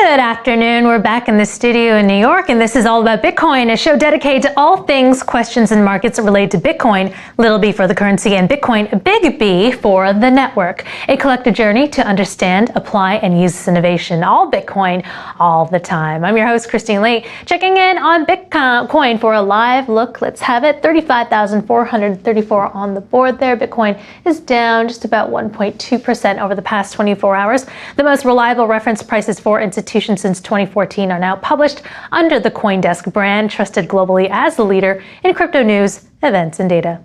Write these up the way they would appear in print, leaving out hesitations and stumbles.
Good afternoon. We're back in the studio in New York, and this is All About Bitcoin, a show dedicated to all things questions and markets related to Bitcoin, little b for the currency, and Bitcoin, big B for the network. A collective journey to understand, apply, and use this innovation, all Bitcoin, all the time. I'm your host, Christine Lee, checking in on Bitcoin for a live look. Let's have it. 35,434 on the board there. Bitcoin is down just about 1.2% over the past 24 hours. The most reliable reference prices for institutions since 2014 are now published under the CoinDesk brand, trusted globally as the leader in crypto news, events, and data.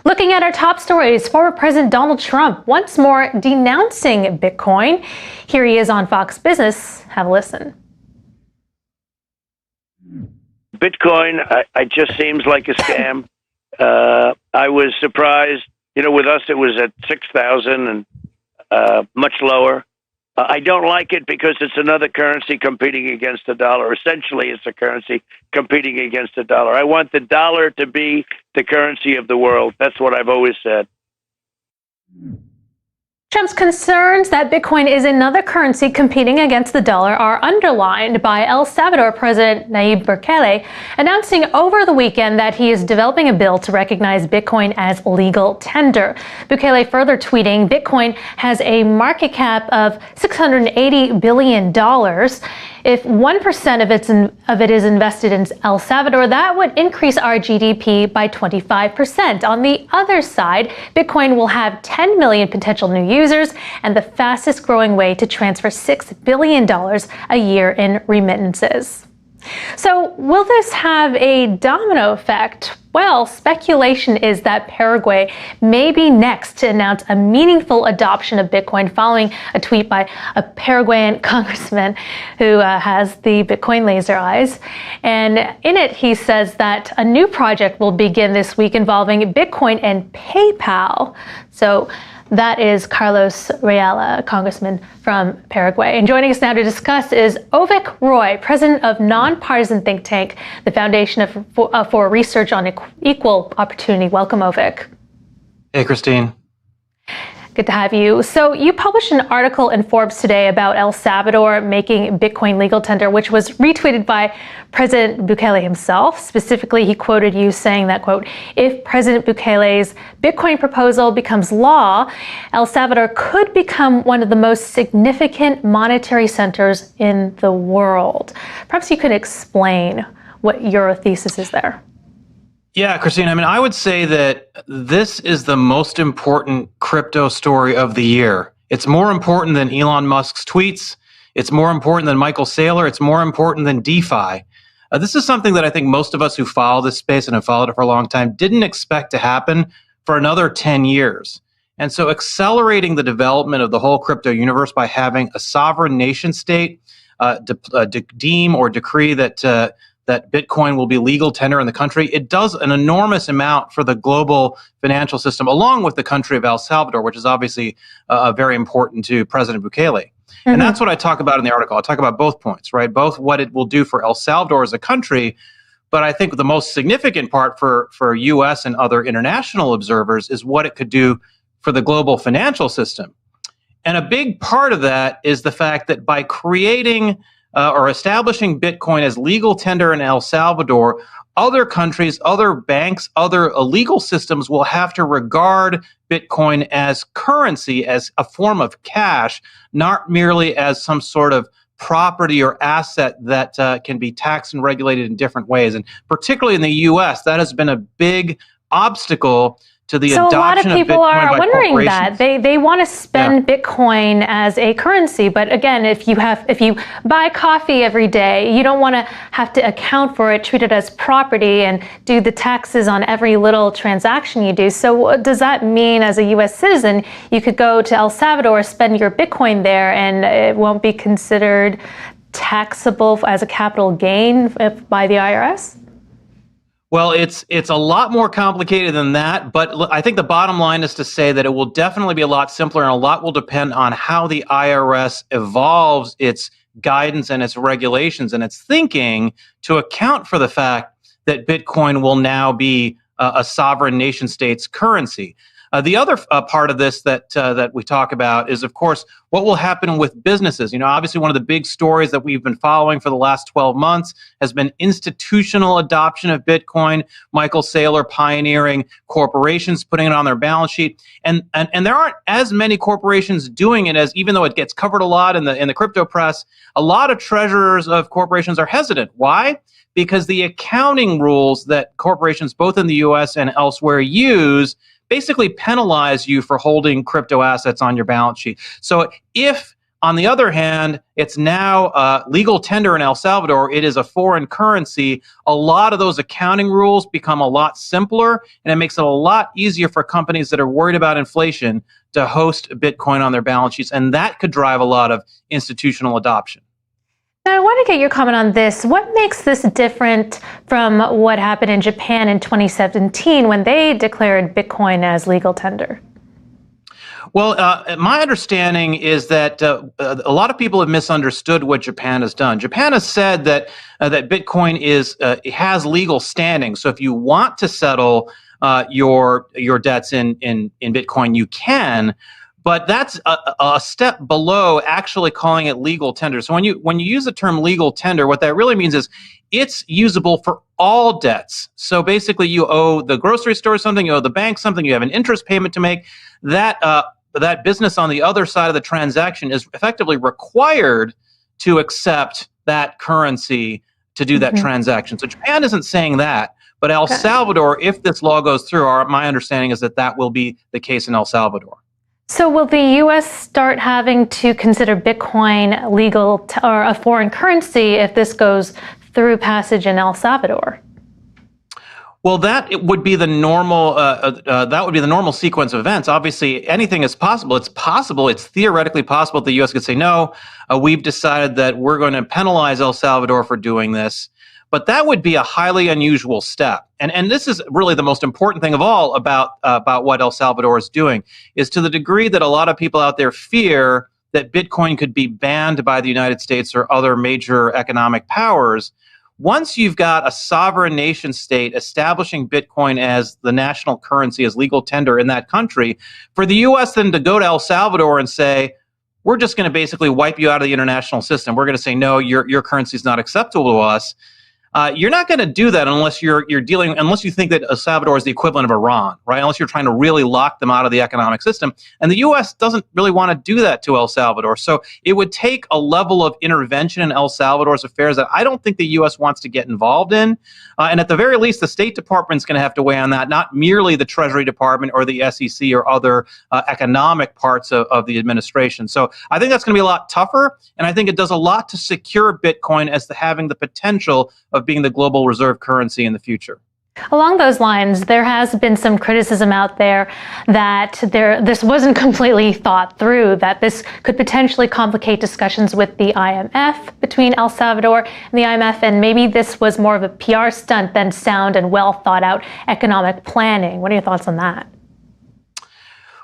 Looking at our top stories, former President Donald Trump once more denouncing Bitcoin. Here he is on Fox Business. Have a listen. Bitcoin, it just seems like a scam. I was surprised. With us, it was at 6,000 and much lower. I don't like it because it's another currency competing against the dollar. Essentially, it's a currency competing against the dollar. I want the dollar to be the currency of the world. That's what I've always said. Trump's concerns that Bitcoin is another currency competing against the dollar are underlined by El Salvador President Nayib Bukele announcing over the weekend that he is developing a bill to recognize Bitcoin as legal tender. Bukele further tweeting, Bitcoin has a market cap of $680 billion. If 1% of it is invested in El Salvador, that would increase our GDP by 25%. On the other side, Bitcoin will have 10 million potential new users and the fastest growing way to transfer $6 billion a year in remittances. So will this have a domino effect? Well, speculation is that Paraguay may be next to announce a meaningful adoption of Bitcoin following a tweet by a Paraguayan congressman who has the Bitcoin laser eyes. And in it, he says that a new project will begin this week involving Bitcoin and PayPal. So that is Carlos Reala, a congressman from Paraguay. And joining us now to discuss is Avik Roy, president of nonpartisan think tank, the Foundation for Research on Equal Opportunity. Welcome, Avik. Hey, Christine. Good to have you. So you published an article in Forbes today about El Salvador making Bitcoin legal tender, which was retweeted by President Bukele himself. Specifically, he quoted you saying that, quote, if President Bukele's Bitcoin proposal becomes law, El Salvador could become one of the most significant monetary centers in the world. Perhaps you could explain what your thesis is there. Yeah, Christine, I would say that this is the most important crypto story of the year. It's more important than Elon Musk's tweets. It's more important than Michael Saylor. It's more important than DeFi. This is something that I think most of us who follow this space and have followed it for a long time didn't expect to happen for another 10 years. And so accelerating the development of the whole crypto universe by having a sovereign nation state deem or decree that Bitcoin will be legal tender in the country, it does an enormous amount for the global financial system, along with the country of El Salvador, which is obviously very important to President Bukele. Mm-hmm. And that's what I talk about in the article. I talk about both points, right? Both what it will do for El Salvador as a country, but I think the most significant part for U.S. and other international observers is what it could do for the global financial system. And a big part of that is the fact that by creating or establishing Bitcoin as legal tender in El Salvador, other countries, other banks, other legal systems will have to regard Bitcoin as currency, as a form of cash, not merely as some sort of property or asset that can be taxed and regulated in different ways. And particularly in the U.S., that has been a big obstacle to the adoption of Bitcoin. So a lot of people are wondering that they want to spend Bitcoin as a currency, but again, if you buy coffee every day, you don't want to have to account for it, treat it as property, and do the taxes on every little transaction you do. So does that mean, as a U.S. citizen, you could go to El Salvador, spend your Bitcoin there, and it won't be considered taxable as a capital gain by the IRS? Well, it's a lot more complicated than that, but I think the bottom line is to say that it will definitely be a lot simpler, and a lot will depend on how the IRS evolves its guidance and its regulations and its thinking to account for the fact that Bitcoin will now be a sovereign nation state's currency. The other part of this that we talk about is, of course, what will happen with businesses. Obviously, one of the big stories that we've been following for the last 12 months has been institutional adoption of Bitcoin. Michael Saylor pioneering corporations putting it on their balance sheet, and there aren't as many corporations doing it as, even though it gets covered a lot in the crypto press. A lot of treasurers of corporations are hesitant. Why? Because the accounting rules that corporations both in the U.S. and elsewhere use basically penalize you for holding crypto assets on your balance sheet. So if, on the other hand, it's now legal tender in El Salvador, it is a foreign currency, a lot of those accounting rules become a lot simpler, and it makes it a lot easier for companies that are worried about inflation to host Bitcoin on their balance sheets, and that could drive a lot of institutional adoption. Now, I want to get your comment on this. What makes this different from what happened in Japan in 2017 when they declared Bitcoin as legal tender? Well, my understanding is that a lot of people have misunderstood what Japan has done. Japan has said that Bitcoin has legal standing. So if you want to settle your debts in Bitcoin, you can. But that's a step below actually calling it legal tender. So when you use the term legal tender, what that really means is it's usable for all debts. So basically, you owe the grocery store something, you owe the bank something, you have an interest payment to make. That business on the other side of the transaction is effectively required to accept that currency to do that transaction. So Japan isn't saying that. But El Salvador, if this law goes through, my understanding is that will be the case in El Salvador. So will the U.S. start having to consider Bitcoin legal or a foreign currency if this goes through passage in El Salvador? Well, that would be the normal. That would be the normal sequence of events. Obviously, anything is possible. It's possible. It's theoretically possible that the U.S. could say, "No, we've decided that we're going to penalize El Salvador for doing this." But that would be a highly unusual step. And this is really the most important thing of all about what El Salvador is doing, is to the degree that a lot of people out there fear that Bitcoin could be banned by the United States or other major economic powers. Once you've got a sovereign nation state establishing Bitcoin as the national currency, as legal tender in that country, for the U.S. then to go to El Salvador and say, we're just going to basically wipe you out of the international system. We're going to say, no, your currency is not acceptable to us. You're not going to do that unless unless you think that El Salvador is the equivalent of Iran, right? Unless you're trying to really lock them out of the economic system. And the U.S. doesn't really want to do that to El Salvador. So it would take a level of intervention in El Salvador's affairs that I don't think the U.S. wants to get involved in. And at the very least, the State Department's going to have to weigh on that, not merely the Treasury Department or the SEC or other economic parts of the administration. So I think that's going to be a lot tougher. And I think it does a lot to secure Bitcoin as having the potential of being the global reserve currency in the future. Along those lines, there has been some criticism out there that this wasn't completely thought through, that this could potentially complicate discussions with the IMF, between El Salvador and the IMF, and maybe this was more of a PR stunt than sound and well thought out economic planning. What are your thoughts on that?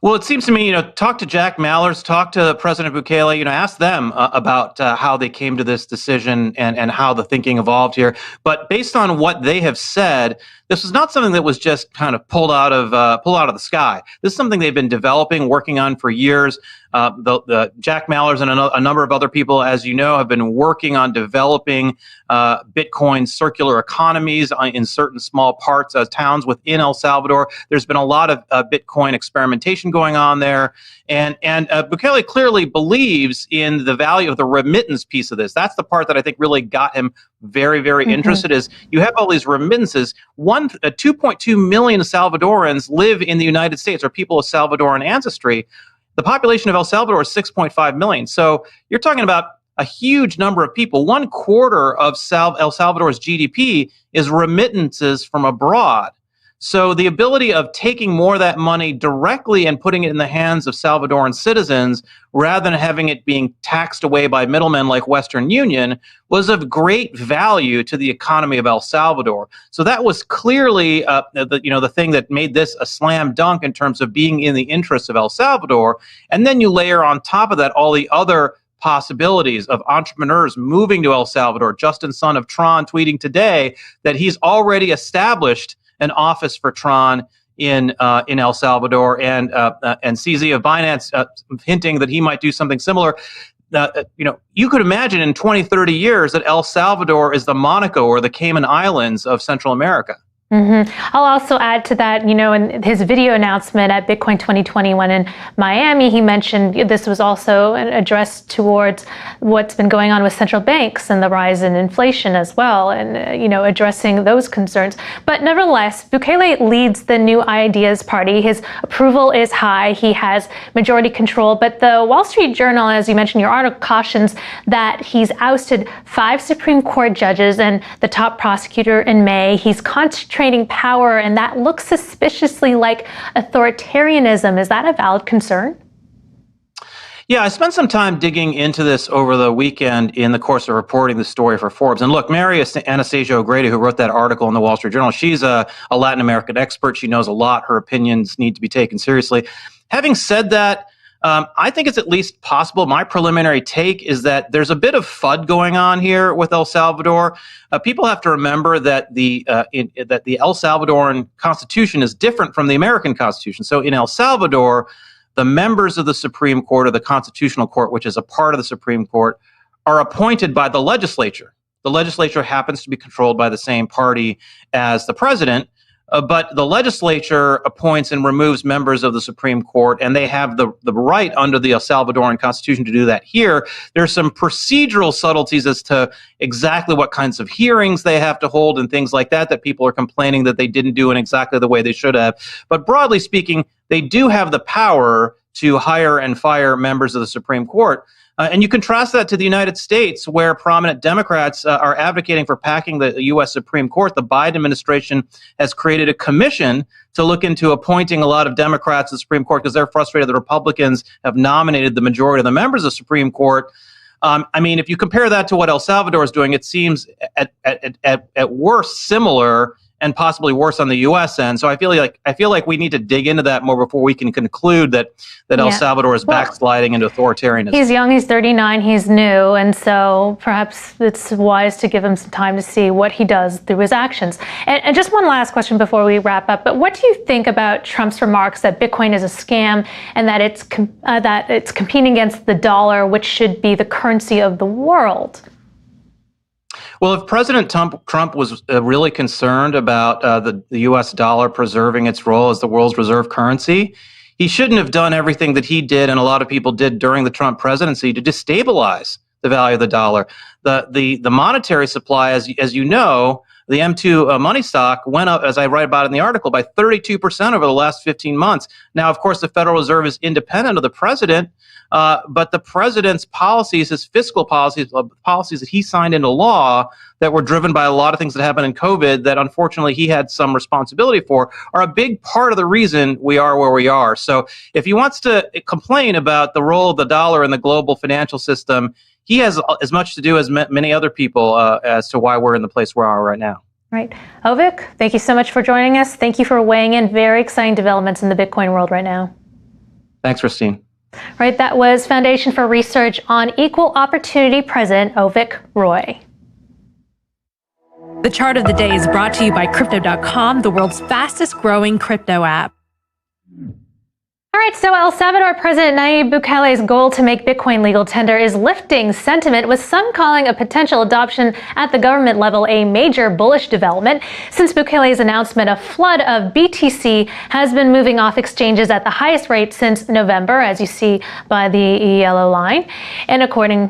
Well, it seems to me, talk to Jack Mallers, talk to President Bukele, ask them about how they came to this decision and how the thinking evolved here. But based on what they have said, this is not something that was just kind of pulled out of the sky. This is something they've been developing, working on for years. The Jack Mallers and a number of other people, as you know, have been working on developing Bitcoin circular economies in certain small parts of towns within El Salvador. There's been a lot of Bitcoin experimentation going on there. And Bukele clearly believes in the value of the remittance piece of this. That's the part that I think really got him very, very interested, is you have all these remittances. 2.2 million Salvadorans live in the United States, or people of Salvadoran ancestry. The population of El Salvador is 6.5 million. So you're talking about a huge number of people. 1/4 of El Salvador's GDP is remittances from abroad. So the ability of taking more of that money directly and putting it in the hands of Salvadoran citizens, rather than having it being taxed away by middlemen like Western Union, was of great value to the economy of El Salvador. So that was clearly the thing that made this a slam dunk in terms of being in the interests of El Salvador. And then you layer on top of that all the other possibilities of entrepreneurs moving to El Salvador. Justin Sun of Tron tweeting today that he's already established an office for Tron in El Salvador, and CZ of Binance hinting that he might do something similar. You could imagine in 20, 30 years that El Salvador is the Monaco or the Cayman Islands of Central America. I'll also add to that, in his video announcement at Bitcoin 2021 in Miami, he mentioned this was also addressed towards what's been going on with central banks and the rise in inflation as well, and, addressing those concerns. But nevertheless, Bukele leads the New Ideas Party. His approval is high. He has majority control. But the Wall Street Journal, as you mentioned, your article cautions that he's ousted 5 Supreme Court judges and the top prosecutor in May. He's concentrating power, and that looks suspiciously like authoritarianism. Is that a valid concern? Yeah, I spent some time digging into this over the weekend in the course of reporting the story for Forbes. And look, Mary Anastasia O'Grady, who wrote that article in the Wall Street Journal, she's a Latin American expert. She knows a lot. Her opinions need to be taken seriously. Having said that, I think it's at least possible. My preliminary take is that there's a bit of FUD going on here with El Salvador. People have to remember that the El Salvadoran Constitution is different from the American Constitution. So in El Salvador, the members of the Supreme Court, or the Constitutional Court, which is a part of the Supreme Court, are appointed by the legislature. The legislature happens to be controlled by the same party as the president. But the legislature appoints and removes members of the Supreme Court, and they have the right under the El Salvadoran Constitution to do that here. There's some procedural subtleties as to exactly what kinds of hearings they have to hold and things like that people are complaining that they didn't do in exactly the way they should have. But broadly speaking, they do have the power to hire and fire members of the Supreme Court. And you contrast that to the United States, where prominent Democrats are advocating for packing the U.S. Supreme Court. The Biden administration has created a commission to look into appointing a lot of Democrats to the Supreme Court because they're frustrated that Republicans have nominated the majority of the members of the Supreme Court. If you compare that to what El Salvador is doing, it seems at worst similar, and possibly worse on the U.S. end. So I feel like we need to dig into that more before we can conclude that El Salvador is backsliding into authoritarianism. He's young, he's 39, he's new, and so perhaps it's wise to give him some time to see what he does through his actions. And just one last question before we wrap up, but what do you think about Trump's remarks that Bitcoin is a scam and that it's competing against the dollar, which should be the currency of the world? Well, if President Trump was really concerned about the U.S. dollar preserving its role as the world's reserve currency, he shouldn't have done everything that he did and a lot of people did during the Trump presidency to destabilize the value of the dollar. The monetary supply, as you know, the M2 money stock went up, as I write about in the article, by 32% over the last 15 months. Now, of course, the Federal Reserve is independent of the president, but the president's policies, his fiscal policies, policies that he signed into law that were driven by a lot of things that happened in COVID that unfortunately he had some responsibility for, are a big part of the reason we are where we are. So if he wants to complain about the role of the dollar in the global financial system, he has as much to do as many other people as to why we're in the place we are right now. Right. Avik, thank you so much for joining us. Thank you for weighing in. Very exciting developments in the Bitcoin world right now. Thanks, Christine. Right, that was Foundation for Research on Equal Opportunity President Avik Roy. The chart of the day is brought to you by Crypto.com, the world's fastest growing crypto app. All right, so El Salvador President Nayib Bukele's goal to make Bitcoin legal tender is lifting sentiment, with some calling a potential adoption at the government level a major bullish development. Since Bukele's announcement, a flood of BTC has been moving off exchanges at the highest rate since November, as you see by the yellow line, and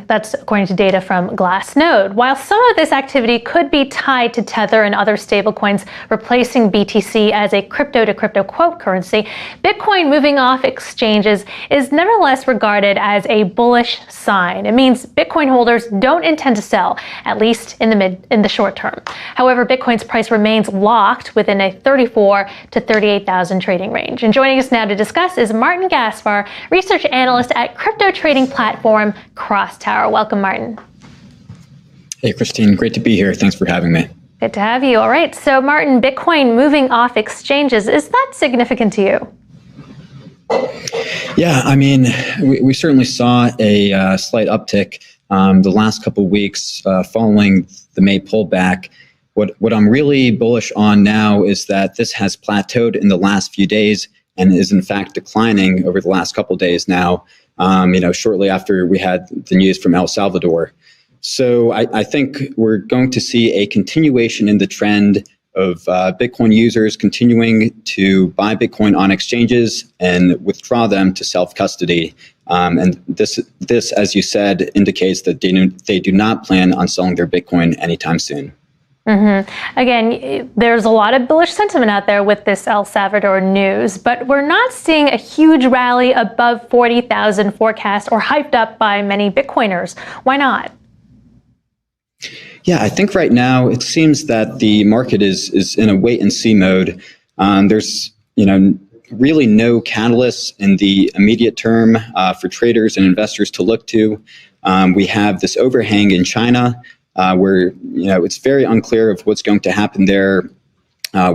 that's according to data from Glassnode. While some of this activity could be tied to Tether and other stablecoins replacing BTC as a crypto-to-crypto quote currency, Bitcoin moving off exchanges is nevertheless regarded as a bullish sign. It means Bitcoin holders don't intend to sell, at least in the short term. However, Bitcoin's price remains locked within a 34 to 38,000 trading range. And joining us now to discuss is Martin Gaspar, research analyst at crypto trading platform CrossTower. Welcome, Martin. Hey, Christine. Great to be here. Thanks for having me. Good to have you. All right. So, Martin, Bitcoin moving off exchanges, is that significant to you? Yeah, I mean, we certainly saw a slight uptick the last couple of weeks following the May pullback. What I'm really bullish on now is that this has plateaued in the last few days and is in fact declining over the last couple of days now, shortly after we had the news from El Salvador. So I think we're going to see a continuation in the trend of Bitcoin users continuing to buy Bitcoin on exchanges and withdraw them to self-custody. And this, as you said, indicates that they do not plan on selling their Bitcoin anytime soon. Again, there's a lot of bullish sentiment out there with this El Salvador news, but we're not seeing a huge rally above 40,000 forecast or hyped up by many Bitcoiners. Why not? Yeah, I think right now it seems that the market is in a wait and see mode. There's really no catalysts in the immediate term for traders and investors to look to. We have this overhang in China where it's very unclear of what's going to happen there.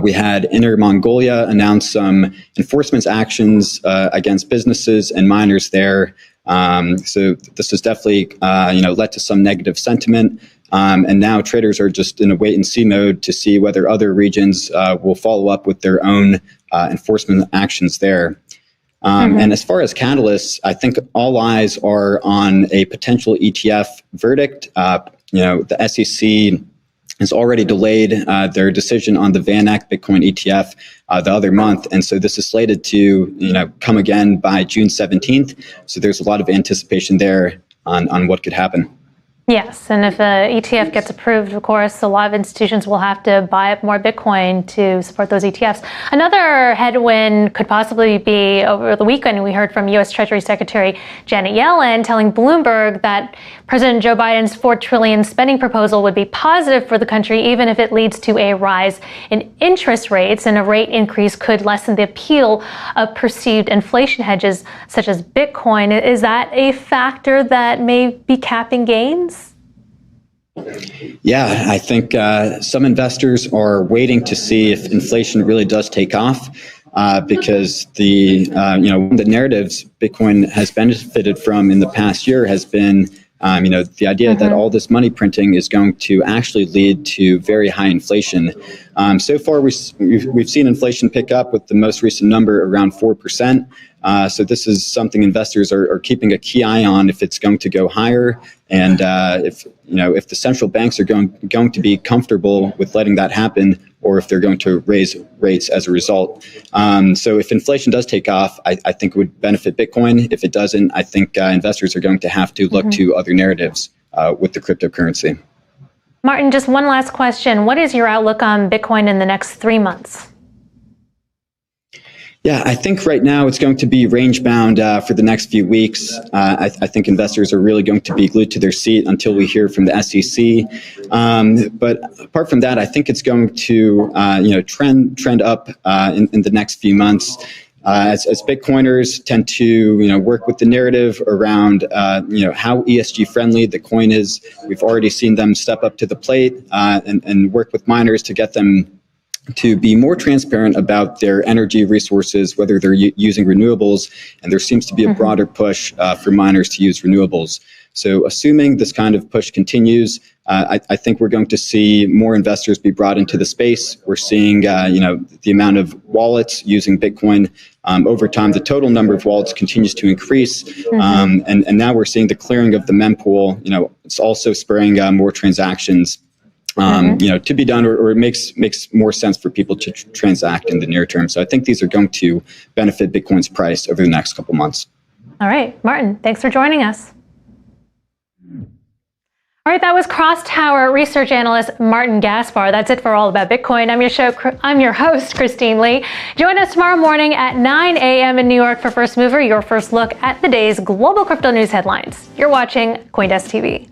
We had Inner Mongolia announce some enforcement actions against businesses and miners there. So this has definitely led to some negative sentiment. And now traders are just in a wait and see mode to see whether other regions will follow up with their own enforcement actions there. And as far as catalysts, I think all eyes are on a potential ETF verdict. The SEC has already delayed their decision on the Van Eck Bitcoin ETF the other month. And so this is slated to come again by June 17th. So there's a lot of anticipation there on what could happen. Yes, and if the ETF gets approved, of course, a lot of institutions will have to buy up more Bitcoin to support those ETFs. Another headwind could possibly be over the weekend. We heard from U.S. Treasury Secretary Janet Yellen telling Bloomberg that President Joe Biden's $4 trillion spending proposal would be positive for the country, even if it leads to a rise in interest rates, and a rate increase could lessen the appeal of perceived inflation hedges such as Bitcoin. Is that a factor that may be capping gains? Yeah, I think some investors are waiting to see if inflation really does take off, because the narratives Bitcoin has benefited from in the past year has been the idea that all this money printing is going to actually lead to very high inflation. So far, we've seen inflation pick up with the most recent number around 4%. So this is something investors are keeping a key eye on if it's going to go higher, and if the central banks are going to be comfortable with letting that happen, or if they're going to raise rates as a result. So if inflation does take off, I think it would benefit Bitcoin. If it doesn't, I think investors are going to have to look to other narratives with the cryptocurrency. Martin, just one last question. What is your outlook on Bitcoin in the next 3 months? Yeah, I think right now it's going to be range bound for the next few weeks. I think investors are really going to be glued to their seat until we hear from the SEC. But apart from that, I think it's going to trend up in the next few months. As Bitcoiners tend to work with the narrative around how ESG friendly the coin is. We've already seen them step up to the plate and work with miners to get them to be more transparent about their energy resources, whether they're using renewables, and there seems to be a broader push for miners to use renewables. So assuming this kind of push continues, I think we're going to see more investors be brought into the space. We're seeing the amount of wallets using Bitcoin over time. The total number of wallets continues to increase, and now we're seeing the clearing of the mempool. It's also spurring more transactions to be done, or it makes more sense for people to transact in the near term. So I think these are going to benefit Bitcoin's price over the next couple months. All right, Martin, thanks for joining us. All right, that was CrossTower research analyst Martin Gaspar. That's it for All About Bitcoin. I'm your host, Christine Lee. Join us tomorrow morning at 9 a.m. in New York for First Mover, your first look at the day's global crypto news headlines. You're watching CoinDesk TV.